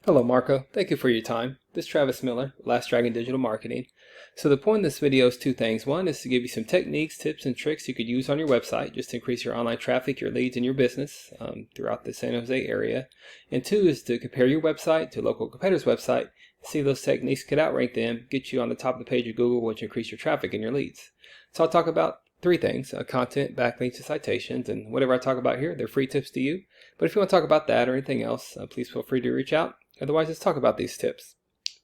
Hello Marco, thank you for your time. This is Travis Miller, Last Dragon Digital Marketing. So the point of this video is two things. One is to give you some techniques, tips, and tricks you could use on your website just to increase your online traffic, your leads, and your business throughout the San Jose area. And two is to compare your website to a local competitor's website, see if those techniques could outrank them, get you on the top of the page of Google, which increase your traffic and your leads. So I'll talk about three things: content, backlinks, and citations. And whatever I talk about here, they're free tips to you. But if you want to talk about that or anything else, please feel free to reach out. Otherwise, let's talk about these tips.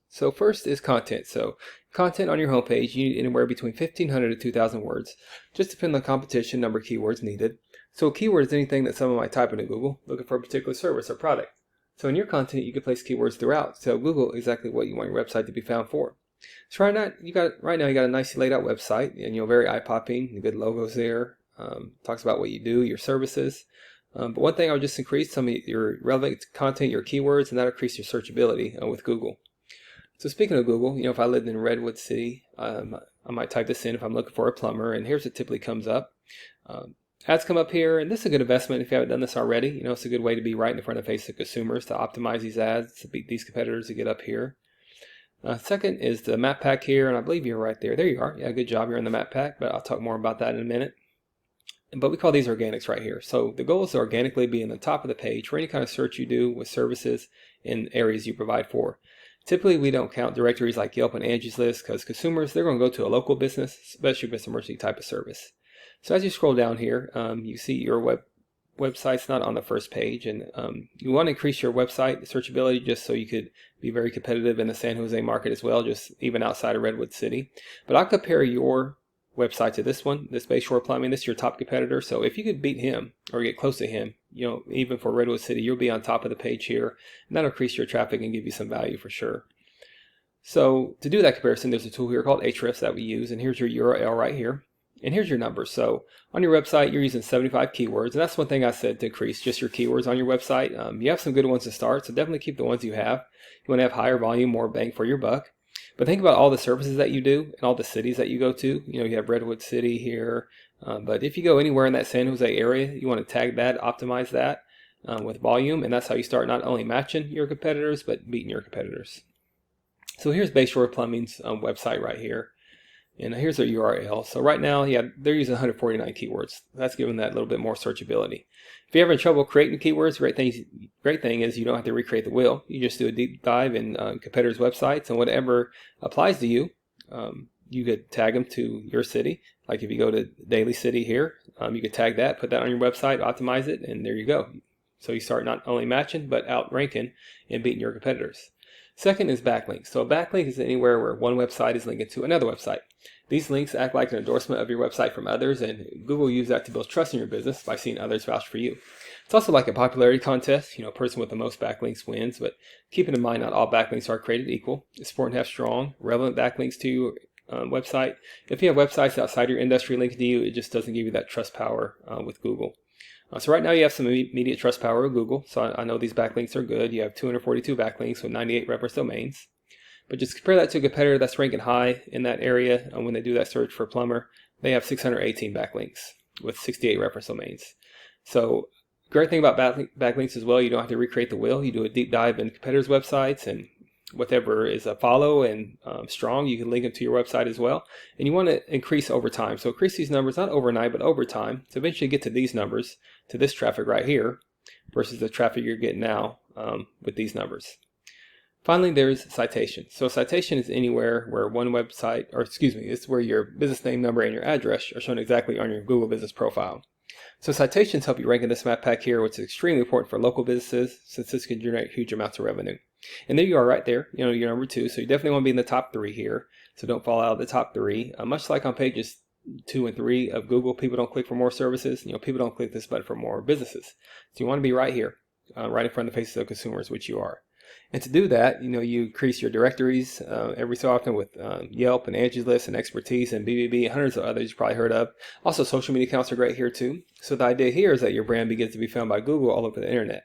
So first is content. So content on your homepage, you need anywhere between 1,500 to 2,000 words. Just depending on competition, number of keywords needed. So a keyword is anything that someone might type into Google looking for a particular service or product. So in your content, you can place keywords throughout to tell Google exactly what you want your website to be found for. So right now you got a nicely laid out website, and very eye-popping, good logos there. Talks about what you do, your services. But one thing, I would just increase some of your relevant content, your keywords, and that'll increase your searchability with Google. So speaking of Google, if I lived in Redwood City, I might type this in if I'm looking for a plumber, and here's what typically comes up. Ads come up here, and this is a good investment if you haven't done this already. It's a good way to be right in front of the face of consumers, to optimize these ads, to beat these competitors to get up here. Second is the map pack here, and I believe you're right there. There you are. Yeah, good job. You're in the map pack, but I'll talk more about that in a minute. But we call these organics right here. So the goal is to organically be in the top of the page for any kind of search you do with services in areas you provide for. Typically, we don't count directories like Yelp and Angie's List because consumers, they're going to go to a local business, especially if it's an emergency type of service. So as you scroll down here, you see your website's not on the first page, and you want to increase your website searchability just so you could be very competitive in the San Jose market as well, just even outside of Redwood City. But I'll compare your website to this one, this Bayshore Plumbing. This is your top competitor. So if you could beat him or get close to him, even for Redwood City, you'll be on top of the page here, and that'll increase your traffic and give you some value for sure. So to do that comparison, there's a tool here called Ahrefs that we use, and here's your URL right here, and here's your numbers. So on your website, you're using 75 keywords, and that's one thing I said to increase just your keywords on your website. You have some good ones to start, so definitely keep the ones you have. You want to have higher volume, more bang for your buck. But think about all the services that you do and all the cities that you go to. You have Redwood City here. But if you go anywhere in that San Jose area, you want to tag that, optimize that with volume. And that's how you start not only matching your competitors, but beating your competitors. So here's Bayshore Plumbing's website right here. And here's their URL. So right now, they're using 149 keywords. That's giving that a little bit more searchability. If you're having trouble creating keywords, great thing is you don't have to recreate the wheel. You just do a deep dive in competitors' websites, and whatever applies to you, you could tag them to your city. Like if you go to Daly City here, you could tag that, put that on your website, optimize it, and there you go. So you start not only matching, but outranking and beating your competitors. Second is backlinks. So a backlink is anywhere where one website is linked to another website. These links act like an endorsement of your website from others, and Google uses that to build trust in your business by seeing others vouch for you. It's also like a popularity contest. A person with the most backlinks wins, but keeping in mind not all backlinks are created equal. It's important to have strong, relevant backlinks to your website. If you have websites outside your industry linked to you, it just doesn't give you that trust power with Google. So right now you have some immediate trust power with Google. So I know these backlinks are good. You have 242 backlinks with 98 reference domains. But just compare that to a competitor that's ranking high in that area. When they do that search for plumber, they have 618 backlinks with 68 reference domains. So great thing about backlinks as well, you don't have to recreate the wheel. You do a deep dive in competitors' websites, and whatever is a follow and strong, you can link them to your website as well. And you want to increase over time. So increase these numbers not overnight, but over time to eventually get to these numbers, to this traffic right here, versus the traffic you're getting now with these numbers. Finally, there's citation. So citation is anywhere where one website, it's where your business name, number, and your address are shown exactly on your Google business profile. So citations help you rank in this map pack here, which is extremely important for local businesses since this can generate huge amounts of revenue. And there you are right there, you're number 2. So you definitely want to be in the top 3 here. So don't fall out of the top 3. Much like on pages 2 and 3 of Google, people don't click for more services. People don't click this button for more businesses. So you want to be right here, right in front of the faces of consumers, which you are. And to do that, you increase your directories every so often with Yelp and Angie's List and Expertise and BBB and hundreds of others you've probably heard of. Also, social media accounts are great here too. So the idea here is that your brand begins to be found by Google all over the internet.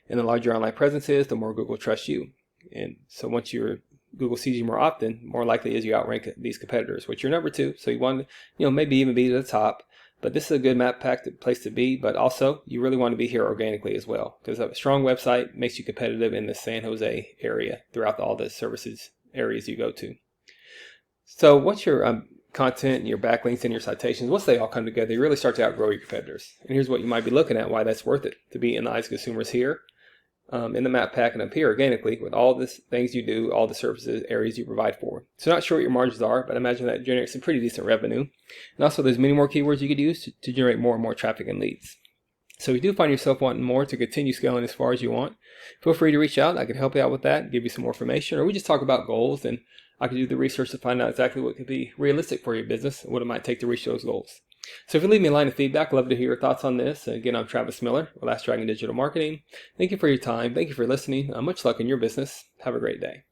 And the larger your online presence is, the more Google trusts you. And so once Google sees you more often, more likely is you outrank these competitors, which you're number 2. So you want to, maybe even be to the top. But this is a good map pack place to be, but also you really want to be here organically as well, because a strong website makes you competitive in the San Jose area throughout all the services areas you go to. So once your content and your backlinks and your citations, once they all come together, you really start to outgrow your competitors. And here's what you might be looking at, why that's worth it to be in the eyes of consumers here, in the map pack and up here organically with all the things you do, all the services areas you provide for. So not sure what your margins are, but I imagine that generates some pretty decent revenue. And also there's many more keywords you could use to generate more and more traffic and leads. So if you do find yourself wanting more to continue scaling as far as you want, feel free to reach out. I can help you out with that, give you some more information, or we just talk about goals, and I can do the research to find out exactly what could be realistic for your business and what it might take to reach those goals. So if you leave me a line of feedback, I'd love to hear your thoughts on this. Again, I'm Travis Miller with Last Dragon Digital Marketing. Thank you for your time. Thank you for listening. Much luck in your business. Have a great day.